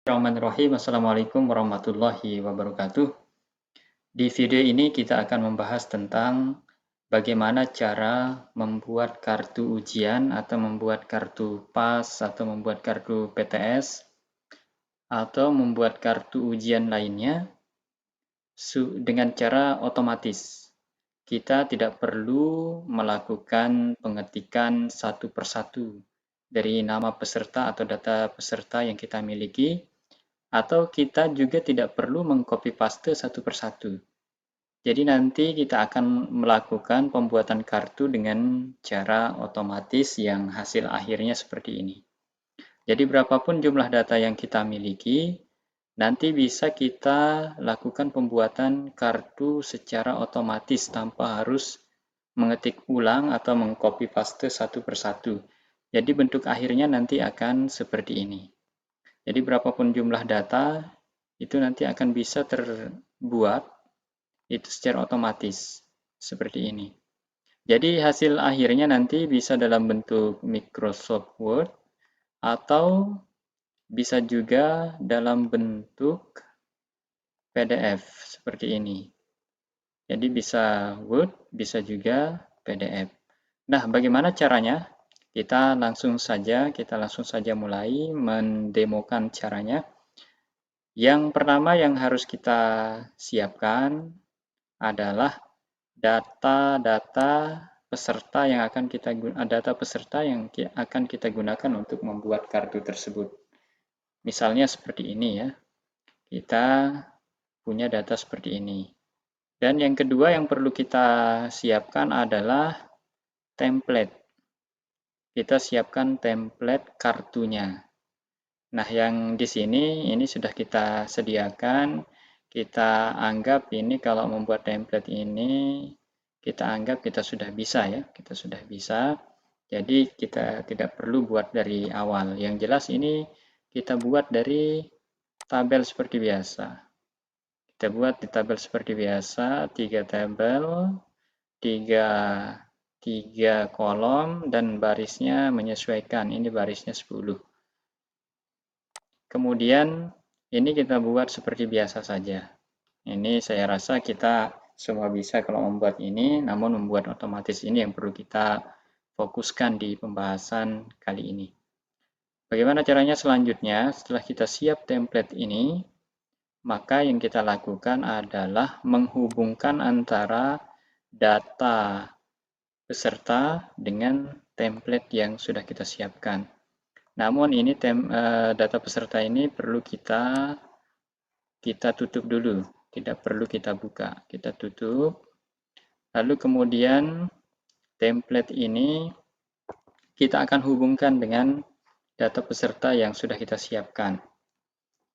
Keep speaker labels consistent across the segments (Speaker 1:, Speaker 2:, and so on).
Speaker 1: Bismillahirrahmanirrahim. Assalamualaikum warahmatullahi wabarakatuh. Di video ini kita akan membahas tentang bagaimana cara membuat kartu ujian atau membuat kartu PAS atau membuat kartu PTS atau membuat kartu ujian lainnya dengan cara otomatis. Kita tidak perlu melakukan pengetikan satu persatu dari nama peserta atau data peserta yang kita miliki, atau kita juga tidak perlu mengcopy paste satu persatu. Jadi nanti kita akan melakukan pembuatan kartu dengan cara otomatis yang hasil akhirnya seperti ini. Jadi berapapun jumlah data yang kita miliki, nanti bisa kita lakukan pembuatan kartu secara otomatis tanpa harus mengetik ulang atau mengcopy paste satu persatu. Jadi bentuk akhirnya nanti akan seperti ini. Jadi berapapun jumlah data, itu nanti akan bisa terbuat itu secara otomatis, seperti ini. Jadi hasil akhirnya nanti bisa dalam bentuk Microsoft Word, atau bisa juga dalam bentuk PDF, seperti ini. Jadi bisa Word, bisa juga PDF. Nah, bagaimana caranya? Kita langsung saja mulai mendemokan caranya. Yang pertama yang harus kita siapkan adalah data peserta yang akan kita gunakan untuk membuat kartu tersebut. Misalnya seperti ini ya. Kita punya data seperti ini. Dan yang kedua yang perlu kita siapkan adalah template. Kita siapkan template kartunya. Nah, yang di sini ini sudah kita sediakan. Kita anggap ini kalau membuat template ini, kita anggap kita sudah bisa ya. Kita sudah bisa. Jadi kita tidak perlu buat dari awal. Yang jelas ini kita buat dari tabel seperti biasa. Kita buat di tabel seperti biasa, 3 tabel, 3 kolom, dan barisnya menyesuaikan. Ini barisnya 10. Kemudian ini kita buat seperti biasa saja. Ini saya rasa kita semua bisa kalau membuat ini, namun membuat otomatis ini yang perlu kita fokuskan di pembahasan kali ini. Bagaimana caranya selanjutnya? Setelah kita siap template ini, maka yang kita lakukan adalah menghubungkan antara data peserta dengan template yang sudah kita siapkan. Namun ini data peserta ini perlu kita tutup dulu, tidak perlu kita buka, kita tutup. Lalu kemudian template ini kita akan hubungkan dengan data peserta yang sudah kita siapkan.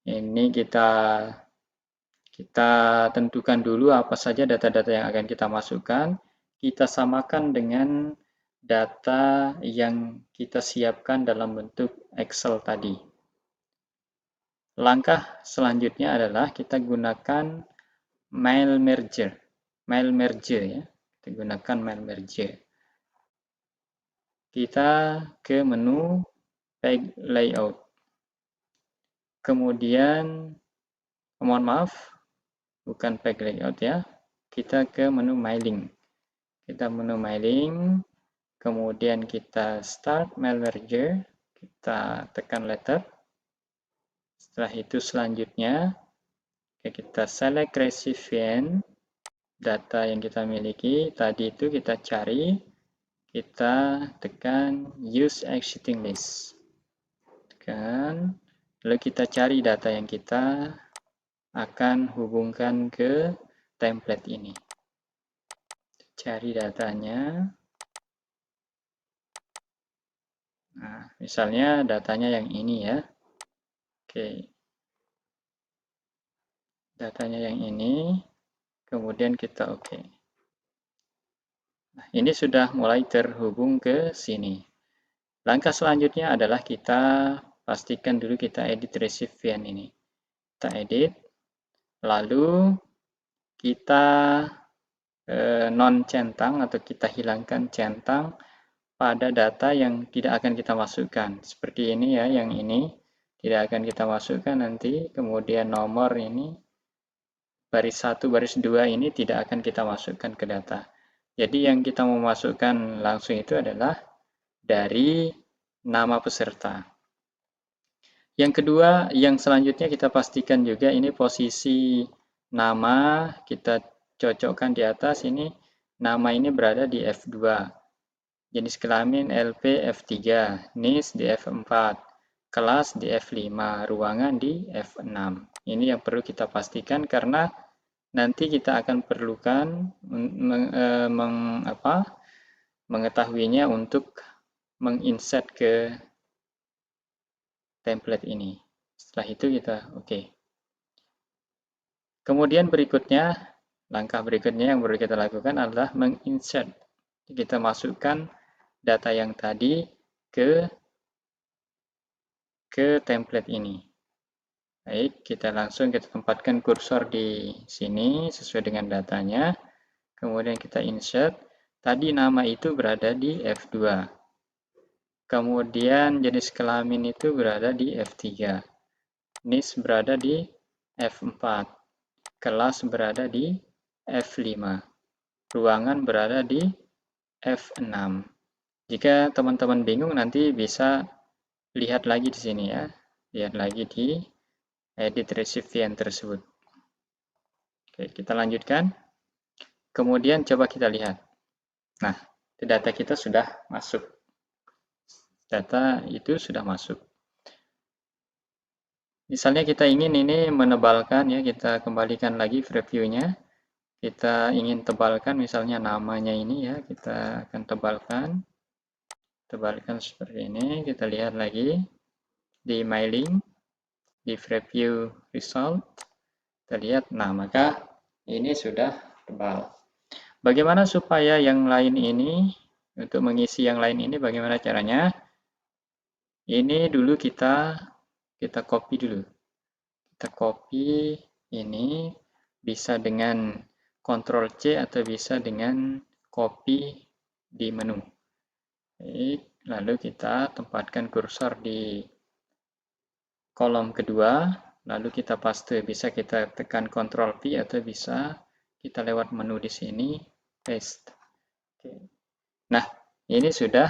Speaker 1: Ini kita tentukan dulu apa saja data-data yang akan kita masukkan. Kita samakan dengan data yang kita siapkan dalam bentuk Excel tadi. Langkah selanjutnya adalah kita gunakan mail merger ya. Kita gunakan mail merger. Kita ke menu page layout. Kemudian, mohon maaf, bukan page layout ya. Kita ke menu mailing. Kita menu mailing. Kemudian kita start mail merger, kita tekan letter. Setelah itu selanjutnya kita select recipient, data yang kita miliki, tadi itu kita cari, kita tekan use existing list. Tekan, lalu kita cari data yang kita akan hubungkan ke template ini. Cari datanya. Nah, misalnya datanya yang ini ya. Oke. Datanya yang ini, kemudian kita oke. Nah, ini sudah mulai terhubung ke sini. Langkah selanjutnya adalah kita pastikan dulu kita edit recipient ini. Kita edit, lalu kita non-centang atau kita hilangkan centang pada data yang tidak akan kita masukkan. Seperti ini ya, yang ini tidak akan kita masukkan nanti. Kemudian nomor ini, baris 1, baris 2 ini tidak akan kita masukkan ke data. Jadi yang kita mau masukkan langsung itu adalah dari nama peserta. Yang kedua, yang selanjutnya kita pastikan juga ini posisi nama, kita cocokkan di atas ini, nama ini berada di F2. Jenis kelamin LP F3, NIS di F4, kelas di F5, ruangan di F6. Ini yang perlu kita pastikan karena nanti kita akan perlukan mengetahuinya untuk menginsert ke template ini. Setelah itu kita oke. Kemudian berikutnya, langkah berikutnya yang perlu kita lakukan adalah menginsert. Kita masukkan data yang tadi ke template ini. Baik, kita tempatkan kursor di sini sesuai dengan datanya. Kemudian kita insert. Tadi nama itu berada di F2. Kemudian jenis kelamin itu berada di F3. NIS berada di F4. Kelas berada di F5. Ruangan berada di F6. Jika teman-teman bingung nanti bisa lihat lagi di sini ya. Lihat lagi di edit recipient tersebut. Oke, kita lanjutkan. Kemudian coba kita lihat. Nah, data kita sudah masuk. Data itu sudah masuk. Misalnya kita ingin ini menebalkan ya, kita kembalikan lagi previewnya. Kita ingin tebalkan misalnya namanya ini ya, kita akan tebalkan. Tebalkan seperti ini, kita lihat lagi di mailing, di preview result, kita lihat, nah maka ini sudah tebal. Bagaimana supaya yang lain ini, untuk mengisi yang lain ini bagaimana caranya? Ini dulu kita copy dulu. Kita copy ini, bisa dengan Ctrl C atau bisa dengan copy di menu. Baik, lalu kita tempatkan kursor di kolom kedua, lalu kita paste, bisa kita tekan Ctrl V atau bisa kita lewat menu di sini, paste. Oke. Nah, ini sudah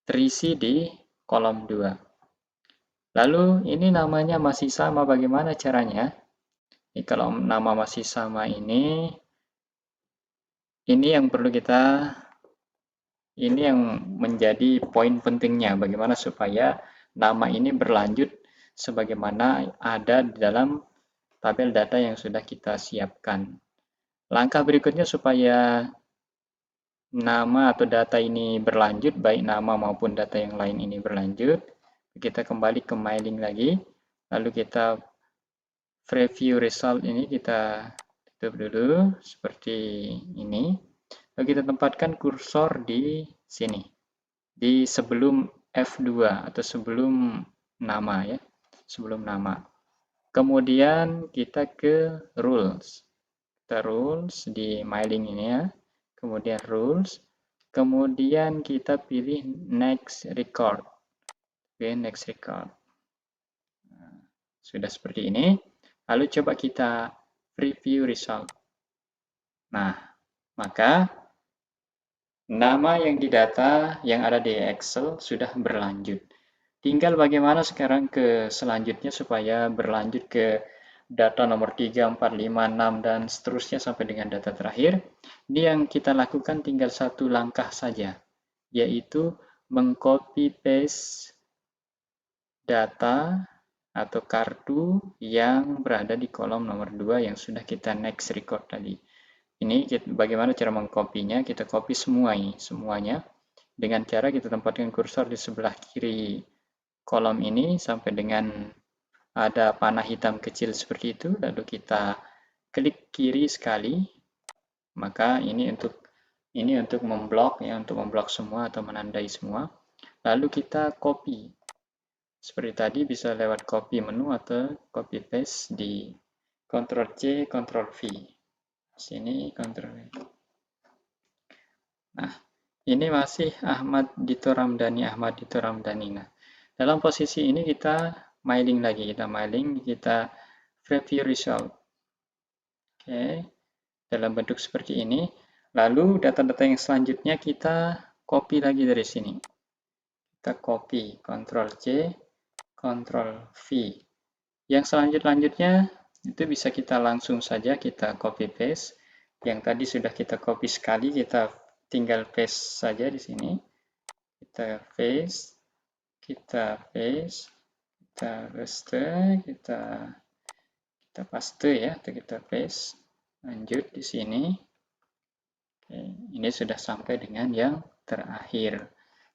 Speaker 1: terisi di kolom 2. Lalu ini namanya masih sama, bagaimana caranya? Ini kalau nama masih sama ini yang perlu kita, ini yang menjadi poin pentingnya, bagaimana supaya nama ini berlanjut sebagaimana ada di dalam tabel data yang sudah kita siapkan. Langkah berikutnya supaya nama atau data ini berlanjut, baik nama maupun data yang lain ini berlanjut, kita kembali ke mailing lagi, lalu kita preview result ini kita tutup dulu seperti ini. Lalu kita tempatkan kursor di sini, di sebelum F2 atau sebelum nama ya, sebelum nama. Kemudian kita ke rules. Kita rules di mailing ini ya. Kemudian rules. Kemudian kita pilih next record. Oke, next record. Nah, sudah seperti ini. Lalu coba kita preview result. Nah, maka nama yang didata yang ada di Excel sudah berlanjut. Tinggal bagaimana sekarang ke selanjutnya supaya berlanjut ke data nomor 3, 4, 5, 6, dan seterusnya sampai dengan data terakhir. Ini yang kita lakukan tinggal satu langkah saja, yaitu mengcopy paste data atau kartu yang berada di kolom nomor 2 yang sudah kita next record tadi. Ini bagaimana cara mengcopy-nya? Kita copy semua ini, semuanya. Dengan cara kita tempatkan kursor di sebelah kiri kolom ini sampai dengan ada panah hitam kecil seperti itu. Lalu kita klik kiri sekali. Maka ini untuk memblok ya, untuk memblok semua atau menandai semua. Lalu kita copy. Seperti tadi bisa lewat copy menu atau copy paste di Ctrl C, Ctrl V. Sini Ctrl V. Nah, ini masih Ahmad Dito Ramdhani. Nah, dalam posisi ini kita mailing lagi, kita preview result. Oke, dalam bentuk seperti ini. Lalu data-data yang selanjutnya kita copy lagi dari sini. Kita copy, Ctrl C, Ctrl V. Yang selanjutnya itu bisa kita langsung saja kita copy paste. Yang tadi sudah kita copy sekali, kita tinggal paste saja di sini. Kita paste, kita paste, kita paste ya, atau kita paste. Lanjut di sini. Oke, ini sudah sampai dengan yang terakhir.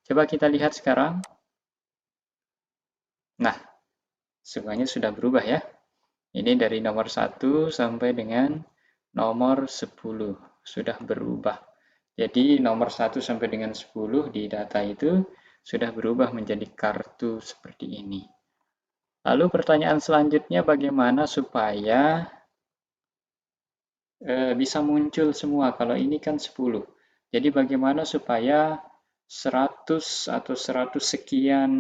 Speaker 1: Coba kita lihat sekarang. Nah, semuanya sudah berubah ya. Ini dari nomor 1 sampai dengan nomor 10 sudah berubah. Jadi nomor 1 sampai dengan 10 di data itu sudah berubah menjadi kartu seperti ini. Lalu pertanyaan selanjutnya, bagaimana supaya bisa muncul semua? Kalau ini kan 10. Jadi bagaimana supaya 100 atau 100 sekian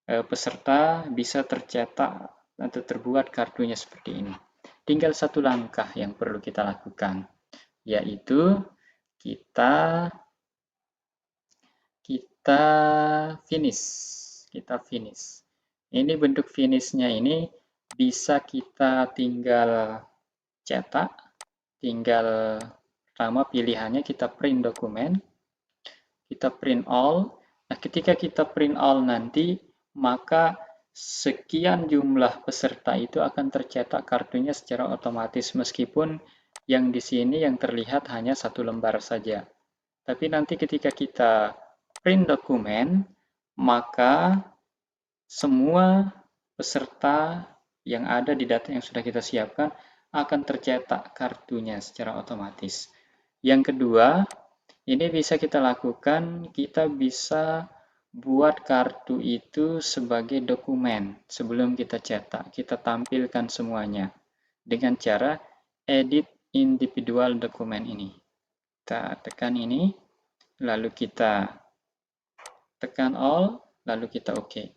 Speaker 1: peserta bisa tercetak atau terbuat kartunya seperti ini. Tinggal satu langkah yang perlu kita lakukan, yaitu kita finish. Ini bentuk finishnya ini bisa kita tinggal cetak, tinggal pertama pilihannya kita print dokumen, kita print all. Nah, ketika kita print all nanti, maka sekian jumlah peserta itu akan tercetak kartunya secara otomatis, meskipun yang di sini yang terlihat hanya satu lembar saja. Tapi nanti ketika kita print dokumen, maka semua peserta yang ada di data yang sudah kita siapkan akan tercetak kartunya secara otomatis. Yang kedua, ini bisa kita lakukan, kita bisa buat kartu itu sebagai dokumen sebelum kita cetak. Kita tampilkan semuanya dengan cara edit individual dokumen ini. Kita tekan ini, lalu kita tekan all, lalu kita OK.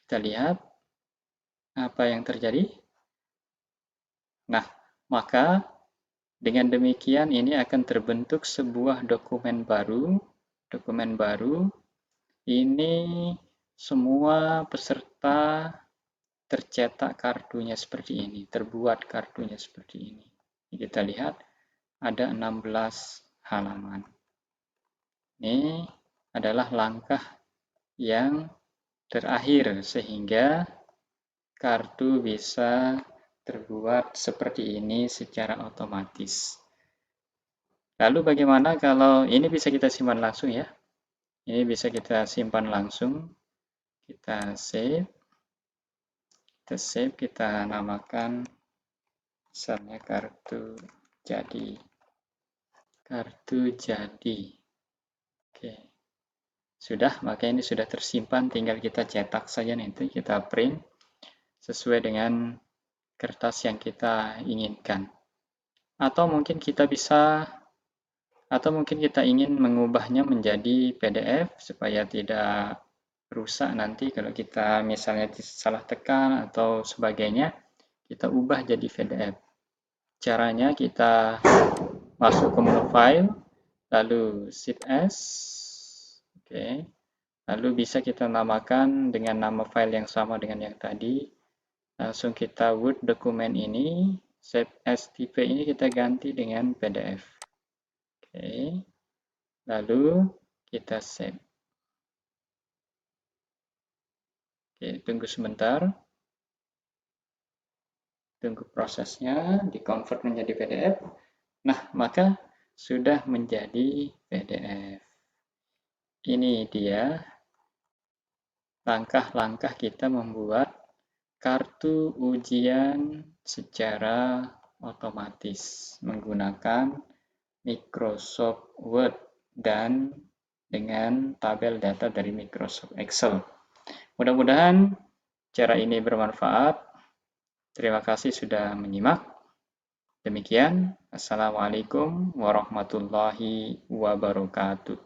Speaker 1: Kita lihat apa yang terjadi. Nah, maka dengan demikian ini akan terbentuk sebuah dokumen baru. Ini semua peserta tercetak kartunya seperti ini, terbuat kartunya seperti ini. Kita lihat ada 16 halaman. Ini adalah langkah yang terakhir sehingga kartu bisa terbuat seperti ini secara otomatis. Lalu bagaimana kalau ini bisa kita simpan langsung ya? Ini bisa kita simpan langsung. Kita save. Kita namakan misalnya kartu jadi. Oke. Sudah, maka ini sudah tersimpan, tinggal kita cetak saja nanti, kita print sesuai dengan kertas yang kita inginkan. Atau mungkin kita ingin mengubahnya menjadi PDF supaya tidak rusak nanti kalau kita misalnya salah tekan atau sebagainya, kita ubah jadi PDF. Caranya kita masuk ke menu file, lalu Shift S, oke. Lalu bisa kita namakan dengan nama file yang sama dengan yang tadi. Langsung kita Word dokumen ini, Save as tipe ini kita ganti dengan PDF. Oke. Lalu kita save. Oke, tunggu sebentar. Tunggu prosesnya, di-convert menjadi PDF. Nah, maka sudah menjadi PDF. Ini dia langkah-langkah kita membuat kartu ujian secara otomatis menggunakan Microsoft Word dan dengan tabel data dari Microsoft Excel. Mudah-mudahan cara ini bermanfaat. Terima kasih sudah menyimak. Demikian, Assalamualaikum warahmatullahi wabarakatuh.